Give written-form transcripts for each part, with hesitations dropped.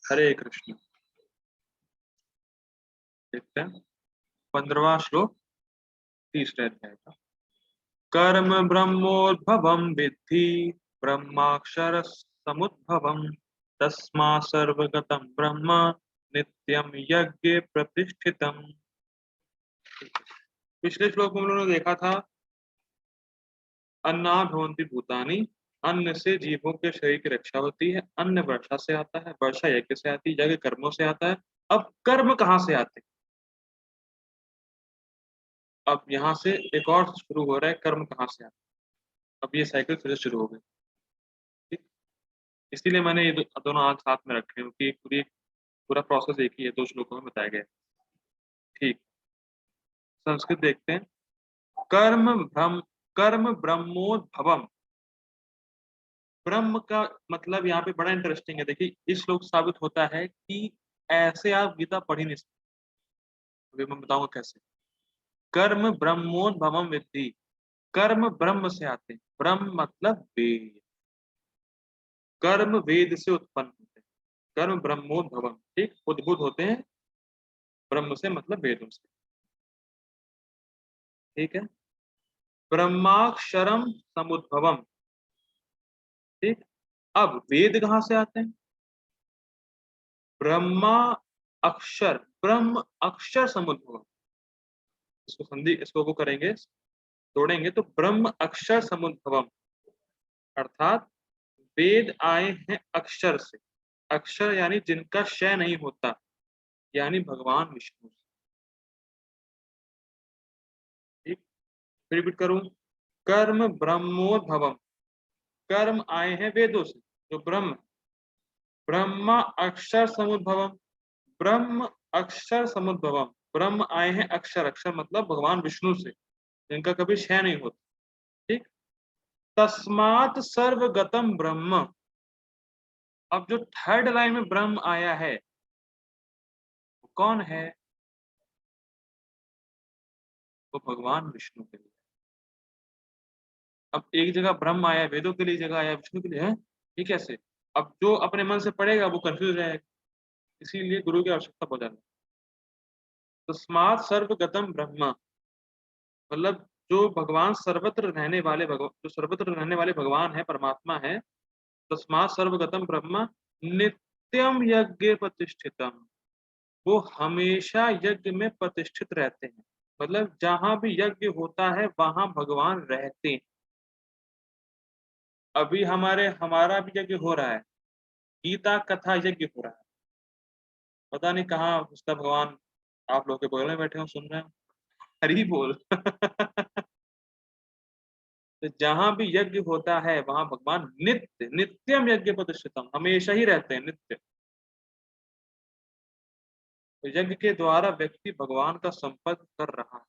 हरे कृष्ण। देखते हैं 15वां श्लोक, तीसरे अध्याय का। कर्म ब्रह्मोद्भवं विद्धि, ब्रह्माक्षर समुद्भवम्, तस्मा सर्वगतं ब्रह्म, नित्यं यज्ञ प्रतिष्ठितम्। पिछले श्लोक में हम लोगों ने देखा था अन्ना भवन्ति भूतानि, अन्न से जीवों के शरीर की रक्षा होती है। अन्न वर्षा से आता है, वर्षा यज्ञ से आती है, यज्ञ कर्मों से आता है। अब कर्म कहाँ से आते हैं? अब यहाँ से एक और शुरू हो रहा है, कर्म कहाँ से आते हैं। अब ये साइकिल फिर से शुरू हो गई। ठीक, इसीलिए मैंने ये दोनों आज साथ में रखे हैं क्योंकि पूरा प्रोसेस एक ही है, दो श्लोकों में बताया गया है। ठीक, संस्कृत देखते हैं। कर्म ब्रह्मोद्भवम। ब्रह्म का मतलब यहाँ पे बड़ा इंटरेस्टिंग है। देखिए इस श्लोक साबित होता है कि ऐसे आप गीता पढ़ ही नहीं सकते। अभी मैं बताऊंगा कैसे। कर्म ब्रह्मोद्भवम विद्धि। कर्म ब्रह्म से आते हैं। ब्रह्म मतलब वेद। कर्म वेद से उत्पन्न होते हैं। कर्म ब्रह्मोद्भवम, ठीक, उद्भूत होते हैं ब्रह्म से, मतलब वेदों से। ठीक है। ब्रह्माक्षरम समुद्भवम। ठीक, अब वेद कहाँ से आते हैं? ब्रह्मा अक्षर, ब्रह्म अक्षर समुद्भवम। इसको संधि, इसको वो करेंगे, जोड़ेंगे तो ब्रह्म अक्षर समुद्भवम, अर्थात वेद आए हैं अक्षर से। अक्षर यानी जिनका क्षय नहीं होता, यानी भगवान विष्णु से। ठीक, फिर रिपीट करूं। कर्म ब्रह्मोद्भवम। कर्म आए हैं वेदों से, जो ब्रह्म है। ब्रह्मा अक्षर समुद्भवम। ब्रह्म अक्षर समुद्भवम, ब्रह्म आए हैं अक्षर, अक्षर मतलब भगवान विष्णु से, जिनका कभी क्षय नहीं होता। ठीक, तस्मात् सर्वगतम ब्रह्म। अब जो थर्ड लाइन में ब्रह्म आया है वो कौन है? वो भगवान विष्णु के लिए। अब एक जगह ब्रह्म आया वेदों के लिए, जगह आया विष्णु के लिए है। ये कैसे? अब जो अपने मन से पढ़ेगा वो कंफ्यूज रहेगा, इसीलिए गुरु की आवश्यकता बहुत ज्यादा है। तस्मात् सर्वगतम ब्रह्म मतलब जो भगवान सर्वत्र रहने वाले, भगवान जो सर्वत्र रहने वाले भगवान है, परमात्मा है। तस्मात् सर्वगतम ब्रह्म नित्यम यज्ञ प्रतिष्ठितम। वो हमेशा यज्ञ में प्रतिष्ठित रहते हैं। मतलब जहां भी यज्ञ होता है वहां भगवान रहते हैं। अभी हमारा भी यज्ञ हो रहा है, गीता कथा यज्ञ हो रहा है। पता नहीं कहाँ उसका भगवान आप लोग के बगल में बैठे हो, सुन रहे हो। हरि बोल। तो जहां भी यज्ञ होता है वहां भगवान नित्य, नित्यम यज्ञ प्रतिष्ठितम, हमेशा ही रहते हैं, नित्य। तो यज्ञ के द्वारा व्यक्ति भगवान का संपर्क कर रहा है।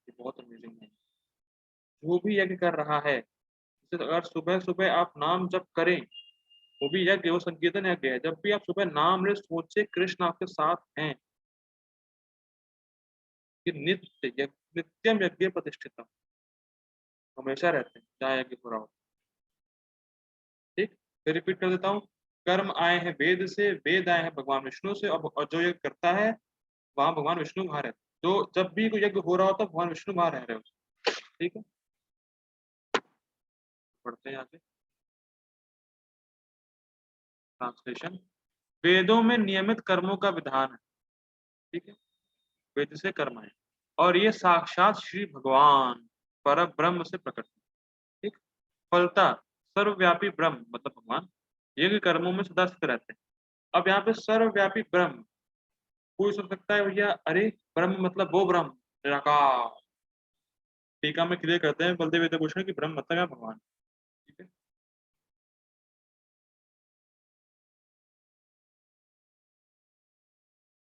ये बहुत अमेजिंग है। जो भी यज्ञ कर रहा है, जैसे अगर सुबह सुबह आप नाम जप करें, वो भी यज्ञ, वो संकीर्तन यज्ञ है। जब भी आप सुबह नाम ले, सोचे कृष्ण आपके साथ हैं। कि नित्य यज्ञ, नित्यम यज्ञ प्रतिष्ठितम, हमेशा रहते हैं जहाँ यज्ञ हो रहा हो। ठीक, फिर रिपीट कर देता हूँ। कर्म आए हैं वेद से, वेद आए हैं भगवान विष्णु से, और जो यज्ञ करता है वहां भगवान विष्णु वहां रहते हैं। तो जब भी कोई यज्ञ हो रहा होता है भगवान विष्णु वहां रह रहे हो। ठीक है, पढ़ते हैं आगे ट्रांसलेशन। वेदों में नियमित कर्मों का विधान है। ठीक है, वेद से कर्म आए और ये साक्षात श्री भगवान पर ब्रह्म से प्रकट है। ठीक, फलता सर्वव्यापी ब्रह्म मतलब भगवान यज्ञ कर्मों में सदा स्थित रहते हैं। अब यहाँ पे सर्वव्यापी ब्रह्म, कोई सोच सकता है भैया अरे ब्रह्म मतलब वो ब्रह्म निराकार। टीका में क्लियर करते हैं बलदेव वेदभूषण की ब्रह्म मतलब है भगवान। ठीक है,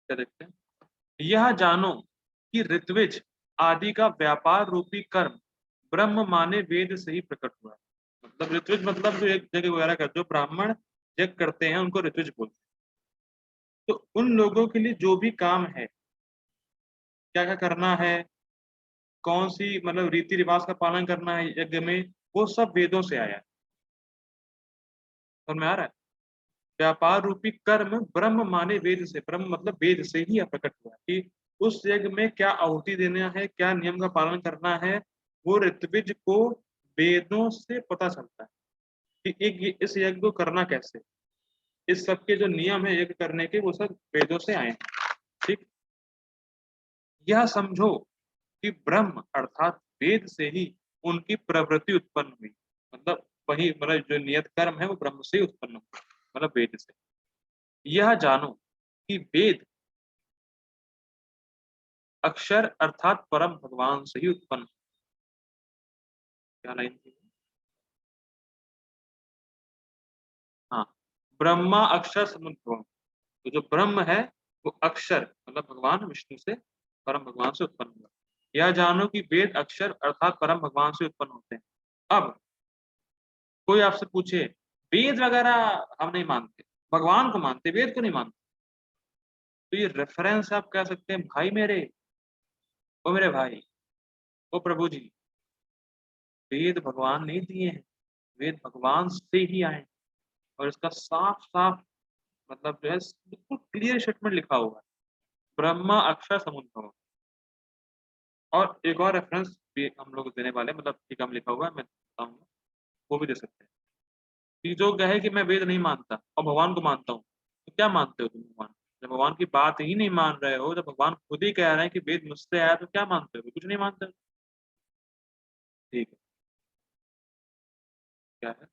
क्या देखते हैं। यह जानो कि ऋत्विज आदि का व्यापार रूपी कर्म ब्रह्म माने वेद से ही प्रकट हुआ है। मतलब ऋत्विज मतलब जो एक जगह वगैरह कर, जो ब्राह्मण यज्ञ करते हैं उनको ऋत्विज बोलते हैं। तो उन लोगों के लिए जो भी काम है, क्या क्या करना है, कौन सी मतलब रीति रिवाज का पालन करना है यज्ञ में, वो सब वेदों से आया है। समझ में आ रहा है? व्यापार रूपी कर्म ब्रह्म माने वेद से, ब्रह्म मतलब वेद से ही प्रकट हुआ है कि उस यज्ञ में क्या आहुति देना है, क्या नियम का पालन करना है, वो ऋत्विज को वेदों से पता चलता है कि इस यज्ञ को करना कैसे। इस सब के जो नियम है यज्ञ करने के वो सब वेदों से आए हैं। ठीक, यह समझो कि ब्रह्म अर्थात वेद से ही उनकी प्रवृत्ति उत्पन्न हुई, मतलब वही मतलब जो नियत कर्म है वो ब्रह्म से ही उत्पन्न हुआ, मतलब वेद से। यह जानो कि वेद अक्षर अर्थात परम भगवान से ही उत्पन्न हुआ। क्या लाइन थी? हाँ, ब्रह्मा अक्षर समुद्भवम, तो जो ब्रह्म है वो अक्षर मतलब भगवान विष्णु से, परम भगवान से उत्पन्न हुआ। यह जानो कि वेद अक्षर अर्थात परम भगवान से उत्पन्न होते हैं। अब कोई आपसे पूछे वेद वगैरह हम नहीं मानते, भगवान को मानते, वेद को नहीं मानते, तो ये रेफरेंस आप कह सकते हैं भाई मेरे, ओ मेरे भाई, ओ प्रभु जी, वेद भगवान नहीं दिए हैं, वेद भगवान से ही आए हैं। और इसका साफ साफ मतलब जो है बिल्कुल क्लियर स्टेटमेंट लिखा हुआ है, ब्रह्मा अक्षर समुद्भव। और एक और रेफरेंस भी हम लोग देने वाले हैं, मतलब ठीक हम लिखा हुआ है, मैं बताऊंगा, वो भी दे सकते हैं कि जो कहे कि मैं वेद नहीं मानता और भगवान को मानता हूँ, तो क्या मानते हो तुम भगवान? जब भगवान की बात ही नहीं मान रहे हो, जब भगवान खुद ही कह रहे हैं कि वेद मुझसे आया, तो क्या मानते हो? कुछ नहीं मानते हो। ठीक है, क्या है?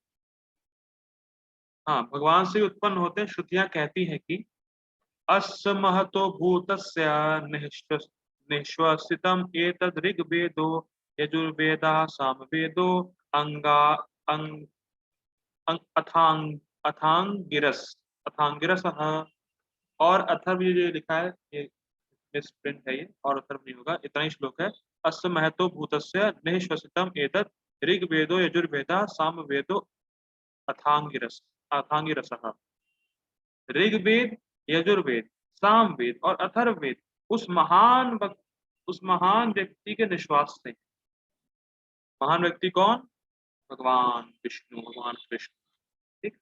हाँ, भगवान से उत्पन्न होते हैं। श्रुतियां कहती हैं कि अस्य महतो भूतस्य निश्वसितम् एतद् ऋग्वेदो यजुर्वेदः सामवेदो अंगा अंग, अंग अथांग अथांगिरस अथांगिरस। और अथर्व ये जो लिखा है ये मिसप्रिंट है ये, और अथर्व नहीं होगा, इतना ही श्लोक है। अस्य महतो भूतस्य निश्वसितम् एतद् ऋग्वेदो यजुर्वेदः सामवेदो अथांगिरस अथांगिरसः। ऋग्वेद, यजुर्वेद, सामवेद और अथर्ववेद उस महान व्यक्ति के निश्वास से। महान व्यक्ति कौन? भगवान विष्णु, भगवान कृष्ण। ठीक,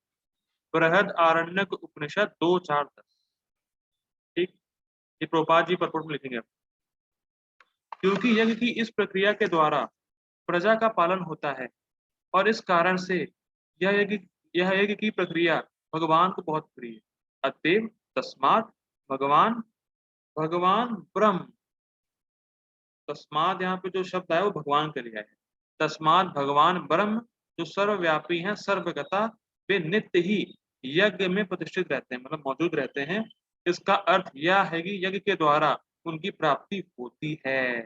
बृहद आरण्यक उपनिषद 2:4-10। ठीक, ये प्रभुपाद जी परपोर्ट में लिखेंगे। क्योंकि यज्ञ की इस प्रक्रिया के द्वारा प्रजा का पालन होता है और इस कारण से यह यज्ञ यह यज्ञ की प्रक्रिया भगवान को बहुत प्रिय है। अतएव तस्मात् भगवान भगवान ब्रह्म, तस्माद यहाँ पे जो शब्द है वो भगवान के लिए है। तस्माद भगवान ब्रह्म जो सर्वव्यापी हैं, सर्वगता, वे नित्य ही यज्ञ में प्रतिष्ठित रहते हैं, मतलब मौजूद रहते हैं। इसका अर्थ यह है कि यज्ञ के द्वारा उनकी प्राप्ति होती है।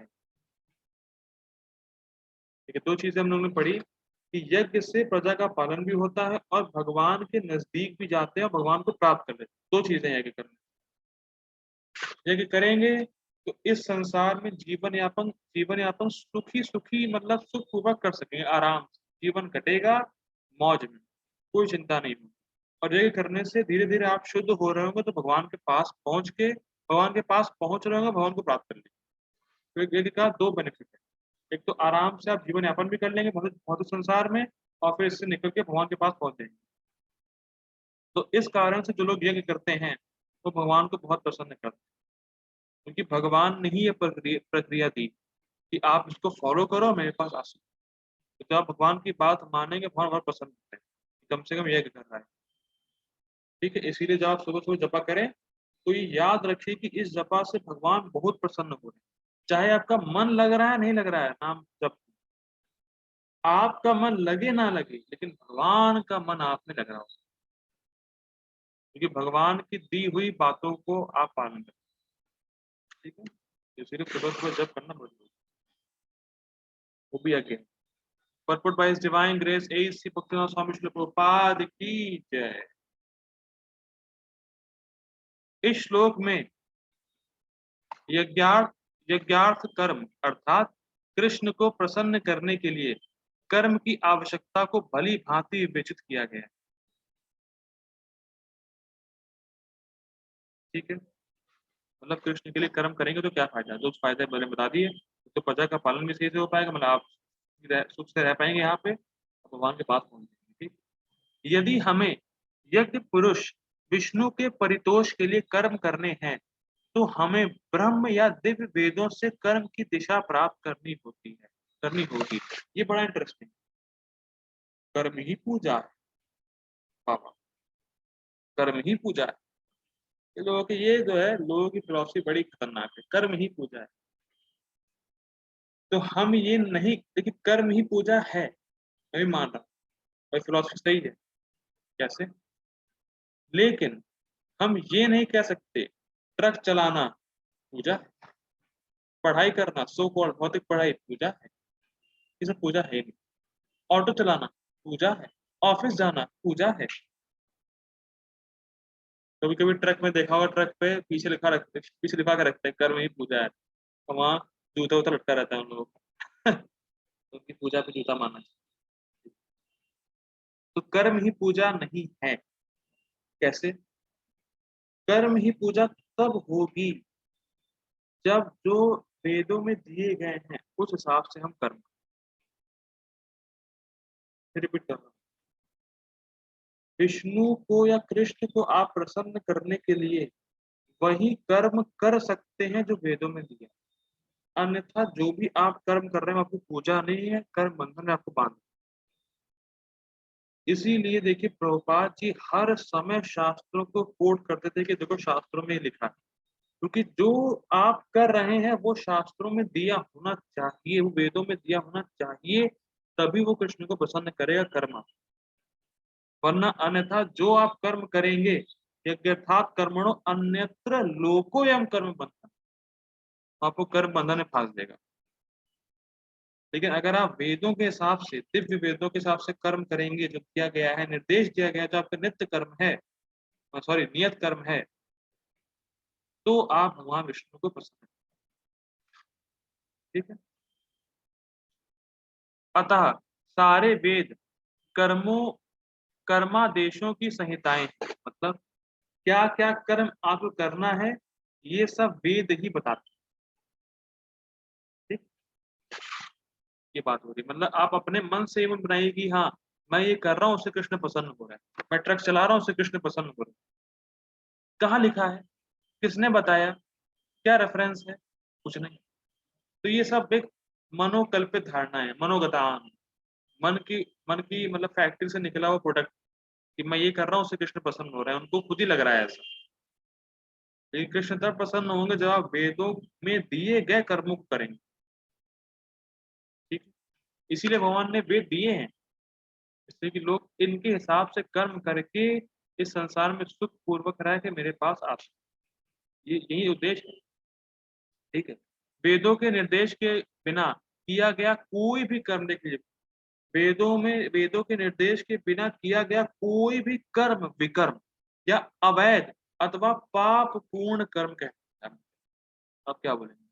ठीक है, दो चीजें हम लोगों ने पढ़ी कि यज्ञ से प्रजा का पालन भी होता है और भगवान के नजदीक भी जाते हैं और भगवान को प्राप्त कर लेते हैं। दो चीजें यज्ञ करने, यज्ञ करेंगे तो इस संसार में जीवन यापन सुखी सुखी मतलब सुख पूर्वक कर सकेंगे, आराम से जीवन कटेगा, मौज में, कोई चिंता नहीं होगी। और यज्ञ करने से धीरे धीरे आप शुद्ध हो रहे होंगे, तो भगवान के पास पहुंच रहे होंगे, भगवान को प्राप्त कर लेंगे। तो यज्ञ का दो बेनिफिट है, एक तो आराम से आप जीवन यापन भी कर लेंगे भौतिक संसार में, और फिर इससे निकल के भगवान के पास पहुंच जाएंगे। तो इस कारण से जो लोग यज्ञ करते हैं वो भगवान को बहुत प्रसन्न करते हैं, क्योंकि भगवान ने ही ये प्रक्रिया दी कि आप इसको फॉलो करो, मेरे पास आ सकते। तो जब आप भगवान की बात मानेंगे, भगवान बहुत पसंद होते हैं, कम से कम यज्ञ कर रहा है। ठीक है, इसीलिए जब आप सुबह सुबह जपा करें तो ये याद रखिए कि इस जपा से भगवान बहुत प्रसन्न हो रहे हैं। चाहे आपका मन लग रहा है नहीं लग रहा है, नाम जप, आपका मन लगे ना लगे, लेकिन भगवान का मन आप में लग रहा हो, क्योंकि भगवान की दी हुई बातों को आप पालन करें। ठीक है, तो सिर्फ सुबह सुबह जप करना बहुत जरूरी है, वो भी आगे। Purport by His Divine Grace A.C. Bhaktivinoda Swami Srila Prabhupada की जय। इस श्लोक में यज्ञार्थ यज्ञार्थ कर्म अर्थात कृष्ण को प्रसन्न करने के लिए कर्म की आवश्यकता को भली भांति विवेचित किया गया है। ठीक है, मतलब कृष्ण के लिए कर्म करेंगे तो क्या फायदा, जो फायदे मैंने बता दिए। तो प्रजा का पालन भी सही से हो पाएगा, मतलब आप सुख से रह पाएंगे यहाँ पे, भगवान के पास पहुंच जाएंगे। ठीक, यदि हमें यज्ञ पुरुष विष्णु के परितोष के लिए कर्म करने हैं तो हमें ब्रह्म या दिव्य वेदों से कर्म की दिशा प्राप्त करनी होगी। ये बड़ा इंटरेस्टिंग। कर्म ही पूजा है बाबा, कर्म ही पूजा है। ये लोगों की ये जो है, लोगों की फिलॉसफी बड़ी खतरनाक है, कर्म ही पूजा है। तो हम ये नहीं, देखिए कर्म ही पूजा है, मैं भी मान रहा हूँ और फिलॉसफी सही है। कैसे? लेकिन हम ये नहीं कह सकते ट्रक चलाना पूजा है, पढ़ाई करना सो कॉल्ड भौतिक पढ़ाई पूजा है, ये सब पूजा है नहीं। ऑटो चलाना पूजा है, ऑफिस जाना पूजा है। कभी कभी ट्रक में देखा होगा, ट्रक पे पीछे लिखा के रखते हैं कर्म ही पूजा है, तो वहाँ जूता उता लटका रहता है उन लोगों का। तो उनकी पूजा पे जूता मानना चाहिए। तो कर्म ही पूजा नहीं है। कैसे? कर्म ही पूजा तब होगी जब जो वेदों में दिए गए हैं उस हिसाब से हम कर्म। रिपीट कर रहा हूँ, विष्णु को या कृष्ण को आप प्रसन्न करने के लिए वही कर्म कर सकते हैं जो वेदों में दिया, अन्यथा जो भी आप कर्म कर रहे हैं आपकी पूजा नहीं है, कर्म बंधन में आपको बांध। इसीलिए देखिए प्रभुपाद जी हर समय शास्त्रों को कोट करते थे कि देखो शास्त्रों में लिखा है, क्योंकि जो आप कर रहे हैं वो शास्त्रों में दिया होना चाहिए, वो वेदों में दिया होना चाहिए, तभी वो कृष्ण को प्रसन्न करेगा कर्म। वरना अन्यथा जो आप कर्म करेंगे, यज्ञार्थात कर्मणो अन्यत्र लोकोयम कर्म बंधन, आपको कर्म बंधन में फांस देगा। लेकिन अगर आप वेदों के हिसाब से, दिव्य वेदों के हिसाब से कर्म करेंगे, जो किया गया है, निर्देश दिया गया है, जो आपका नित्य कर्म है, सॉरी नियत कर्म है, तो आप भगवान विष्णु को प्रसन्न। ठीक है। अतः सारे वेद कर्मों कर्मादेशों की संहिताएं हैं। मतलब क्या क्या कर्म आपको करना है, ये सब वेद ही बताते हैं। ठीक, ये बात हो रही, मतलब आप अपने मन से ये बनाइए कि हाँ मैं ये कर रहा हूँ उससे कृष्ण प्रसन्न हो रहा है, मैं ट्रक चला रहा हूँ उससे कृष्ण प्रसन्न हो रहा है। कहाँ लिखा है, किसने बताया, क्या रेफरेंस है? कुछ नहीं। तो ये सब एक मनोकल्पित धारणा है, मनोगतान, मन की मतलब फैक्ट्री से निकला हुआ प्रोडक्ट, कि मैं ये कर रहा हूँ उससे कृष्ण प्रसन्न हो रहा है, उनको खुद ही लग रहा है ऐसा। लेकिन कृष्ण तब प्रसन्न होंगे जब आप वेदों में दिए गए कर्मों को करेंगे। ठीक है? इसीलिए भगवान ने वेद दिए हैं, इसलिए कि लोग इनके हिसाब से कर्म करके इस संसार में सुख पूर्वक रह के मेरे पास आ सके। ये यही उद्देश्य है। ठीक है। वेदों के निर्देश के बिना किया गया कोई भी कर्म, देख लीजिए, वेदों के निर्देश के बिना किया गया कोई भी कर्म विकर्म या अवैध अथवा पाप पूर्ण कर्म कहते हैं। अब क्या बोलेंगे?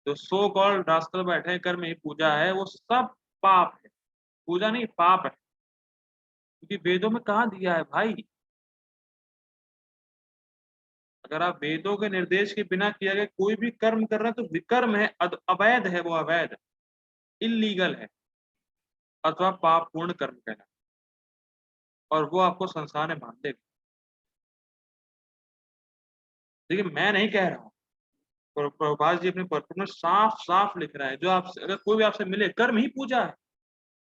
जो सो कॉल्ड रास्कल बैठे हैं कर्म ही पूजा है, वो सब पाप है, पूजा नहीं पाप है, क्योंकि वेदों में कहाँ दिया है भाई। अगर आप वेदों के निर्देश के बिना किया गया कोई भी कर्म कर रहे हैं तो विकर्म है, अवैध है, वो अवैध, इलीगल है, अथवा पाप पूर्ण कर्म कहना, और वो आपको संसार में बांध देगा। देखिए मैं नहीं कह रहा हूँ, प्रभुपाद जी अपने पर्पस में साफ साफ लिख रहा है, जो आपसे अगर कोई भी आपसे मिले, कर्म ही पूजा है।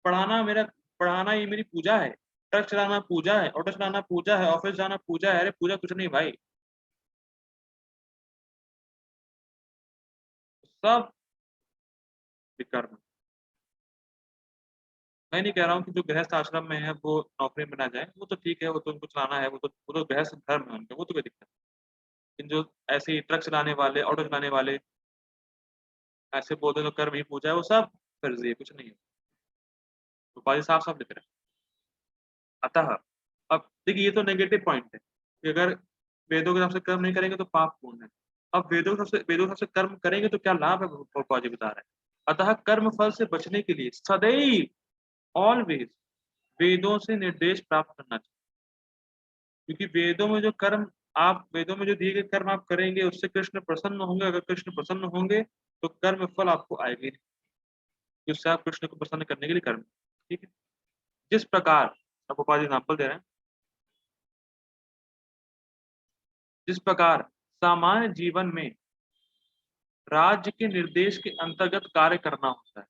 पढ़ाना मेरा पढ़ाना ये मेरी पूजा है, ट्रक चलाना पूजा है, ऑटो चलाना पूजा है, ऑफिस जाना पूजा है। अरे पूजा कुछ नहीं भाई, सब विकर्म। मैं नहीं कह रहा हूँ कि जो गृहस्थ आश्रम में है वो नौकरी में ना जाए, वो तो ठीक है, वो तो उनको चलाना है, वो तो गृहस्थ धर्म है उनका, वो तो कोई दिक्कत नहीं। लेकिन जो ऐसे ही ट्रक चलाने वाले, ऑटो चलाने वाले ऐसे बोलते तो कर्म ही पूजा है, वो सब फर्जी है, कुछ नहीं है। तो बाजी साफ साफ लिख रहे हैं। अतः अब देखिए ये तो नेगेटिव पॉइंट है कि अगर वेदों के हिसाब से कर्म नहीं करेंगे तो पाप पूर्ण है। अब वेदों के हिसाब से कर्म करेंगे तो क्या लाभ है, बाजी बता रहे हैं। अतः कर्म फल से बचने के लिए सदैव ऑलवेज वेदों से निर्देश प्राप्त करना चाहिए, क्योंकि वेदों में जो दिए गए कर्म आप करेंगे उससे कृष्ण प्रसन्न होंगे। अगर कृष्ण प्रसन्न होंगे तो कर्म फल आपको आएगी नहीं, उससे आप कृष्ण को प्रसन्न करने के लिए कर्म। ठीक है। जिस प्रकार, अब उपाधि एग्जाम्पल दे रहे हैं, जिस प्रकार सामान्य जीवन में राज्य के निर्देश के अंतर्गत कार्य करना होता है।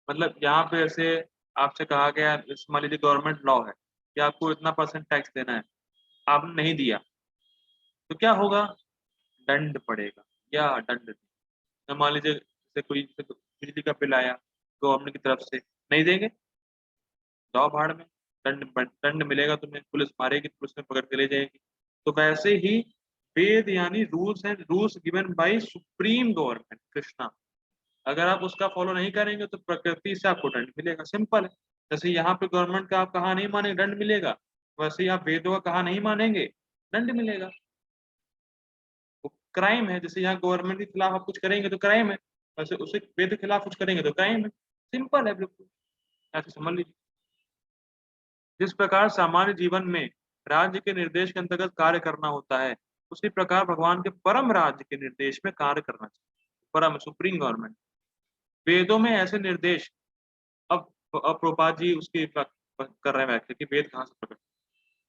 मतलब यहाँ पे ऐसे आपसे कहा गया, मान लीजिए गवर्नमेंट लॉ है कि आपको इतना % टैक्स देना है, आपने नहीं दिया तो क्या होगा? दंड पड़ेगा या दंड। तो मान लीजिए जैसे कोई बिजली का बिल आया गवर्नमेंट की तरफ से, नहीं देंगे, जाओ भाड़ में, दंड मिलेगा तुम्हें, पुलिस मारेगी, पुलिस में पकड़ के ले जाएगी। तो वैसे ही वेद यानी rules and rules given by supreme government Krishna, अगर आप उसका फॉलो नहीं करेंगे तो प्रकृति से आपको दंड मिलेगा। सिंपल है। जैसे यहाँ पे गवर्नमेंट का आप कहा नहीं मानेंगे, दंड मिलेगा, वैसे ही आप वेदों का कहा नहीं मानेंगे, दंड मिलेगा। वो क्राइम है। जैसे यहाँ गवर्नमेंट के खिलाफ आप कुछ करेंगे तो क्राइम है, वैसे उसे वेद के खिलाफ कुछ करेंगे तो क्राइम है। सिंपल है बिल्कुल, ऐसे समझ लीजिए। जिस प्रकार सामान्य जीवन में राज्य के निर्देश के अंतर्गत कार्य करना होता है, उसी प्रकार भगवान के परम राज्य के निर्देश में कार्य करना चाहिए। परम सुप्रीम गवर्नमेंट, वेदों में ऐसे निर्देश। अब प्रभुपाद जी उसकी कर रहे हैं व्याख्या कि वेद कहाँ से प्रकट।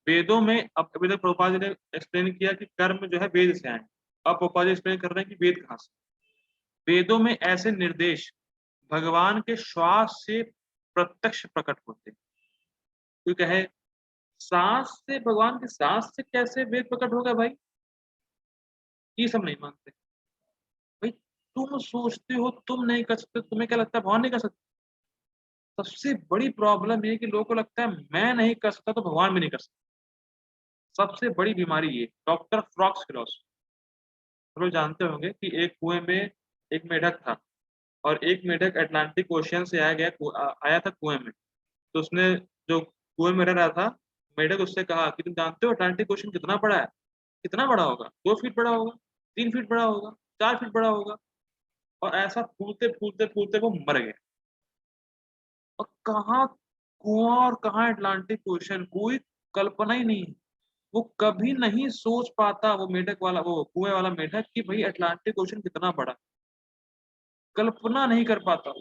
वेदों में, अब अभी तक प्रभुपाद जी ने एक्सप्लेन किया कि कर्म जो है वेद से आए। अब प्रभुपाद जी एक्सप्लेन कर रहे हैं कि वेद कहाँ से। वेदों में ऐसे निर्देश भगवान के श्वास से प्रत्यक्ष प्रकट होते हैं। कोई कहे सांस से, भगवान की सांस से कैसे वेद प्रकट होगा भाई? ये सब नहीं मानते भाई। तुम सोचते हो तुम नहीं कर सकते, तुम्हें क्या लगता है भगवान नहीं कर सकते? सबसे बड़ी प्रॉब्लम ये कि लोगों को लगता है मैं नहीं कर सकता तो भगवान भी नहीं कर सकता। सबसे बड़ी बीमारी ये। डॉक्टर फ्रॉक्स फिलॉसफी, आप लोग जानते होंगे कि एक कुएं में एक मेढक था, और एक मेढक अटलांटिक ओशियन से आया था कुएं में। तो उसने, जो कुएं में रह रहा था मेढक, उससे कहा कि तुम जानते हो अटलांटिक ओशियन कितना बड़ा है? कितना बड़ा होगा? 2 फीट बड़ा होगा, 3 फीट बड़ा होगा, 4 फीट बड़ा होगा। और ऐसा फूलते फूलते फूलते वो मर गया। और कहाँ कुआं और कहाँ अटलांटिक ओशन, कोई कल्पना ही नहीं है। वो कभी नहीं सोच पाता, वो मेढक वाला, वो कुएं वाला मेढक, कि भाई अटलांटिक ओशन कितना बड़ा, कल्पना नहीं कर पाता।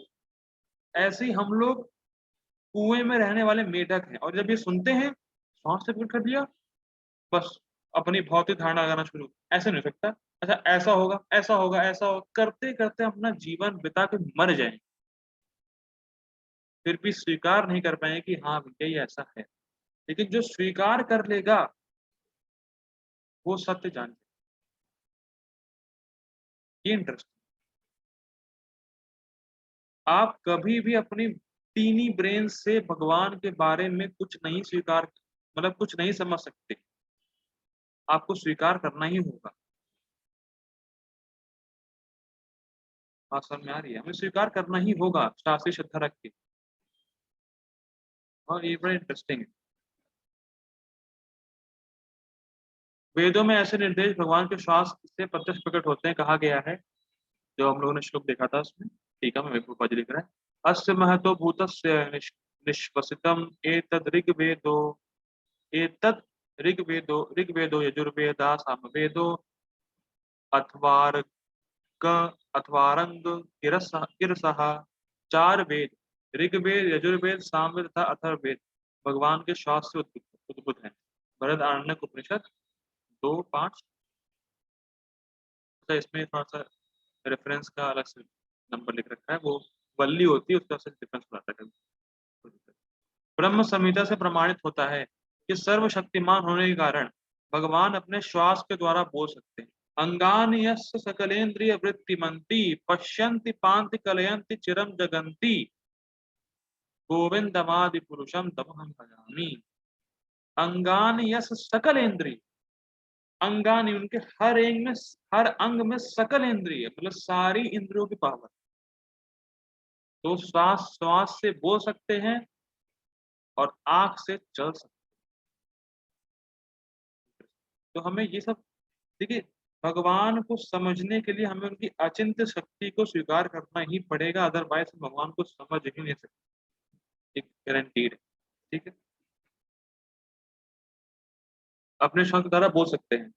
ऐसे ही हम लोग कुएं में रहने वाले मेढक हैं, और जब ये सुनते हैं सांस से फिर कर दिया, बस अपनी भौतिक धारणा लगाना शुरू। ऐसे नहीं हो सकता, अच्छा ऐसा होगा, ऐसा होगा, ऐसा होगा, करते करते अपना जीवन बिता के मर जाएंगे, फिर भी स्वीकार नहीं कर पाएंगे कि हाँ भैया ये ऐसा है। लेकिन जो स्वीकार कर लेगा वो सत्य जान जाए। ये इंटरेस्ट। आप कभी भी अपनी टीनी ब्रेन से भगवान के बारे में कुछ नहीं स्वीकार, मतलब कुछ नहीं समझ सकते। आपको स्वीकार करना ही होगा। बात समझ में आ रही है? हमें स्वीकार करना ही होगा शास्त्रीय श्रद्धा रख के। और ये बड़ा इंटरेस्टिंग है। वेदों में ऐसे निर्देश भगवान के श्वास से प्रत्यक्ष प्रकट होते हैं, कहा गया है। जो हम लोगों ने श्लोक देखा था उसमें, ठीक है, मैं ऊपर लिख रहा है। अस्य महतो भूतस्य निश्वसितम एतद् ऋग्वेदो, एतद् ऋग्वेदो यजुर्वेदा सामवेदो अथर्वार्क अथर्वांग गिरसः। 4 वेद, ऋग्वेद, यजुर्वेद, सामवेद तथा अथर्ववेद भगवान के श्वास से उद्भूत हैं। भरत आरण्यक उपनिषद 2:5। तो इसमें थोड़ा सा रेफरेंस का अलग से नंबर लिख रखा है, वो वल्ली होती है उसका डिफरेंस बताता है। ब्रह्म संहिता से प्रमाणित होता है कि सर्वशक्तिमान होने के कारण भगवान अपने श्वास के द्वारा बोल सकते हैं। अंगानि यस्य सकलेन्द्रिय वृत्तिमन्ति पश्यन्ति पान्ति कलयन्ति चिरम जगन्ति गोविंदमादि पुरुषम तमहं भजामि। अंगानि यस्य सकलेन्द्रिय, अंगानि उनके हर अंग में सकल इंद्रिय, मतलब सारी इंद्रियों की पावर। तो श्वास श्वास से बोल सकते हैं और आंख से चल सकते हैं। तो हमें ये सब, देखिए, भगवान को समझने के लिए हमें उनकी अचिंत्य शक्ति को स्वीकार करना ही पड़ेगा, अदरवाइज हम भगवान को समझ ही नहीं सकते। एक गारंटीड है। ठीक है, अपने शब्द द्वारा बोल सकते हैं।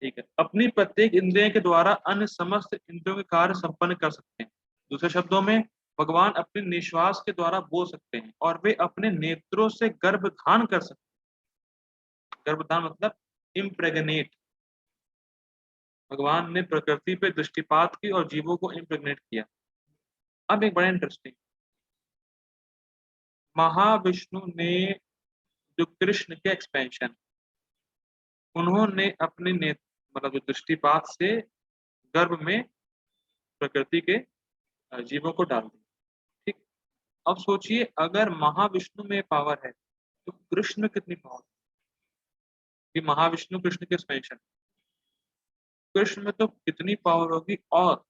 ठीक है, अपनी प्रत्येक इंद्रिय के द्वारा अन्य समस्त इंद्रियों के कार्य संपन्न कर सकते हैं। दूसरे शब्दों में भगवान अपने निश्वास के द्वारा बोल सकते हैं और वे अपने नेत्रों से गर्भधान कर सकते हैं। गर्भधान मतलब इम्प्रेगनेट। भगवान ने प्रकृति पे दृष्टिपात की और जीवों को इम्प्रेगनेट किया। अब एक बड़ा इंटरेस्टिंग, महाविष्णु ने जो कृष्ण के एक्सपेंशन, उन्होंने अपने नेत्र मतलब जो दृष्टिपात से गर्भ में प्रकृति के जीवों को डाल दिया। ठीक। अब सोचिए अगर महाविष्णु में पावर है तो कृष्ण में कितनी पावर है। कि महाविष्णु कृष्ण के एक्सपेंशन, कृष्ण में तो कितनी पावर होगी। और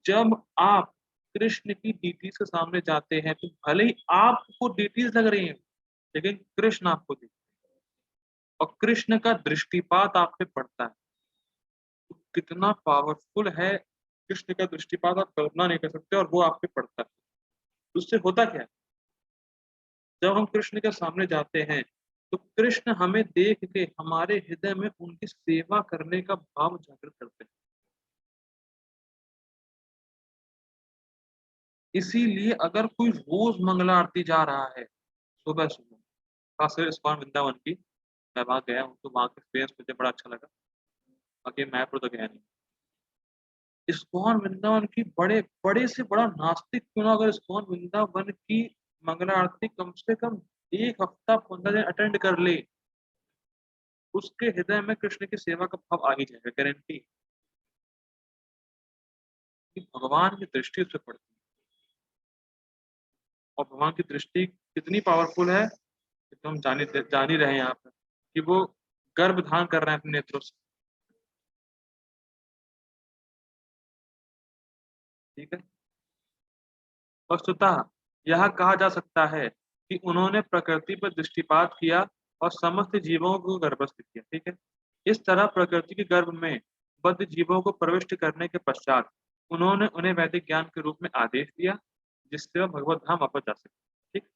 जब आप कृष्ण की डीटीज के सामने जाते हैं तो भले ही आपको डीटीज लग रही हैं, लेकिन कृष्ण आपको दिखते हैं और कृष्ण का दृष्टिपात आप पे पड़ता है। तो कितना पावरफुल है कृष्ण का दृष्टिपात, आप कल्पना नहीं कर सकते, और वो आप पे पड़ता है। उससे होता क्या है, जब हम कृष्ण के सामने जाते हैं तो कृष्ण हमें देख के हमारे हृदय में उनकी सेवा करने का भाव जागृत करते हैं। इसीलिए अगर कोई रोज मंगला आरती जा रहा है सुबह सुबह, खासकर इस्कॉन वृंदावन की, मैं वहां गया हूँ तो वहां का एक्सपीरियंस मुझे बड़ा अच्छा लगा। बाकी मैप्रो तो गया नहीं। इस्कॉन वृंदावन की बड़े बड़े से बड़ा नास्तिक क्यों ना, अगर इस्कॉन वृंदावन की मंगला आरती कम से कम एक हफ्ता 15 दिन अटेंड कर ले, उसके हृदय में कृष्ण की सेवा का भाव आ ही जाएगा, गारंटी। कि भगवान की दृष्टि उस पर पड़ती है, और भगवान की दृष्टि कितनी पावरफुल है तो हम जान ही रहे हैं यहाँ पर कि वो गर्भ धारण कर रहे हैं अपने नेत्रों से। ठीक है। वस्तुतः यह कहा जा सकता है कि उन्होंने प्रकृति पर दृष्टिपात किया और समस्त जीवों को गर्भस्थ किया। ठीक है। इस तरह प्रकृति के गर्भ में बद्ध जीवों को प्रविष्ट करने के पश्चात उन्होंने उन्हें वैदिक ज्ञान के रूप में आदेश दिया, जिससे वह भगवत धाम वापस जा सके। ठीक।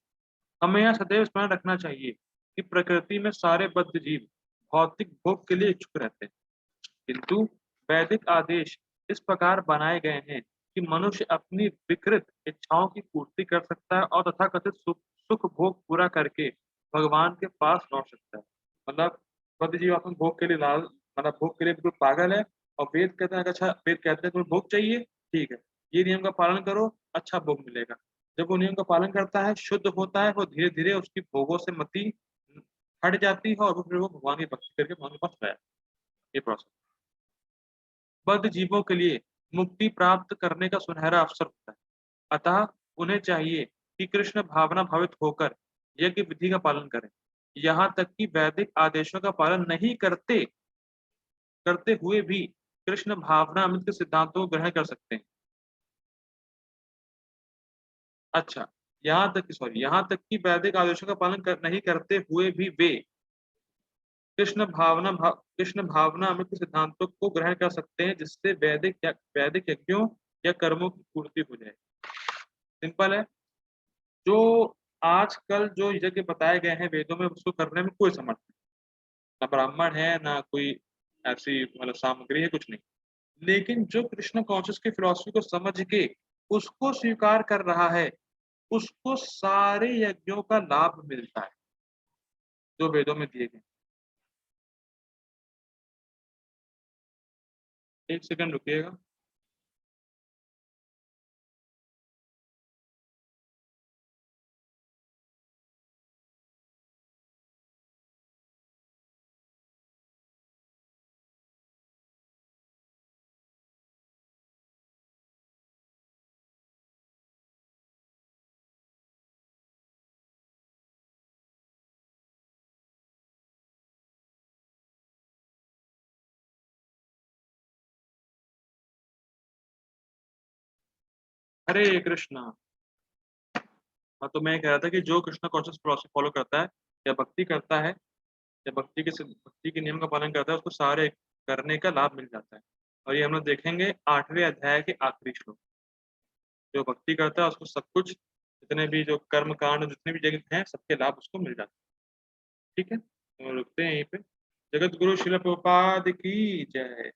हमें यह सदैव स्मरण रखना चाहिए कि प्रकृति में सारे बद्ध जीव भौतिक भोग के लिए इच्छुक रहते हैं, किंतु वैदिक आदेश इस प्रकार बनाए गए हैं कि मनुष्य अपनी विकृत इच्छाओं की पूर्ति कर सकता है और तथाकथित सुख भोग पूरा करके भगवान के पास लौट सकता है। मतलब बद्ध जीव अपन भोग के लिए लाल, मतलब भोग के लिए बिल्कुल पागल है, और वेद कहते हैं कि अच्छा, वेद कहते हैं तुम्हें भोग चाहिए, ठीक है, ये नियम का पालन करो, अच्छा भोग मिलेगा। जब वो नियम का पालन करता है, शुद्ध होता है, वो धीरे धीरे उसकी भोगों से मति हट जाती है और वो फिर वो भगवान की भक्ति करके भगवान के पास गया। ये प्रोसेस बद्ध जीवों के लिए मुक्ति प्राप्त करने का सुनहरा अवसर होता है। अतः उन्हें चाहिए कि कृष्ण भावना भावित होकर यज्ञ विधि का पालन करें। यहाँ तक कि वैदिक आदेशों का पालन नहीं करते करते हुए भी कृष्ण भावना अमृत के सिद्धांतों को ग्रहण कर सकते हैं। अच्छा, यहाँ तक कि वैदिक आदेशों का पालन नहीं करते हुए भी वे कृष्ण भावना अमृत के सिद्धांतों को ग्रहण कर सकते हैं, जिससे वैदिक यज्ञों या कर्मों की पूर्ति हो जाए। सिंपल है। जो आजकल जो यज्ञ बताए गए हैं वेदों में, उसको करने में कोई समर्थ नहीं, ना ब्राह्मण है ना कोई ऐसी मतलब सामग्री है, कुछ नहीं। लेकिन जो कृष्ण कॉन्शियस की फिलॉसफी को समझ के उसको स्वीकार कर रहा है, उसको सारे यज्ञों का लाभ मिलता है जो वेदों में दिए गए। एक सेकंड रुकिएगा। हरे कृष्णा। हाँ, तो मैं कह रहा था कि जो कृष्ण कॉन्शियस फिलॉसफी फॉलो करता है या भक्ति करता है या भक्ति के नियम का पालन करता है, उसको सारे करने का लाभ मिल जाता है। और ये हम लोग देखेंगे 8वें अध्याय के आखिरी श्लोक। जो भक्ति करता है उसको सब कुछ, जितने भी जो कर्म कांड जितने भी जगत हैं, सबके लाभ उसको मिल जाते हैं। ठीक है, तो रुकते हैं यहीं पे। जगत गुरु शिल प्रभुपाद की जय।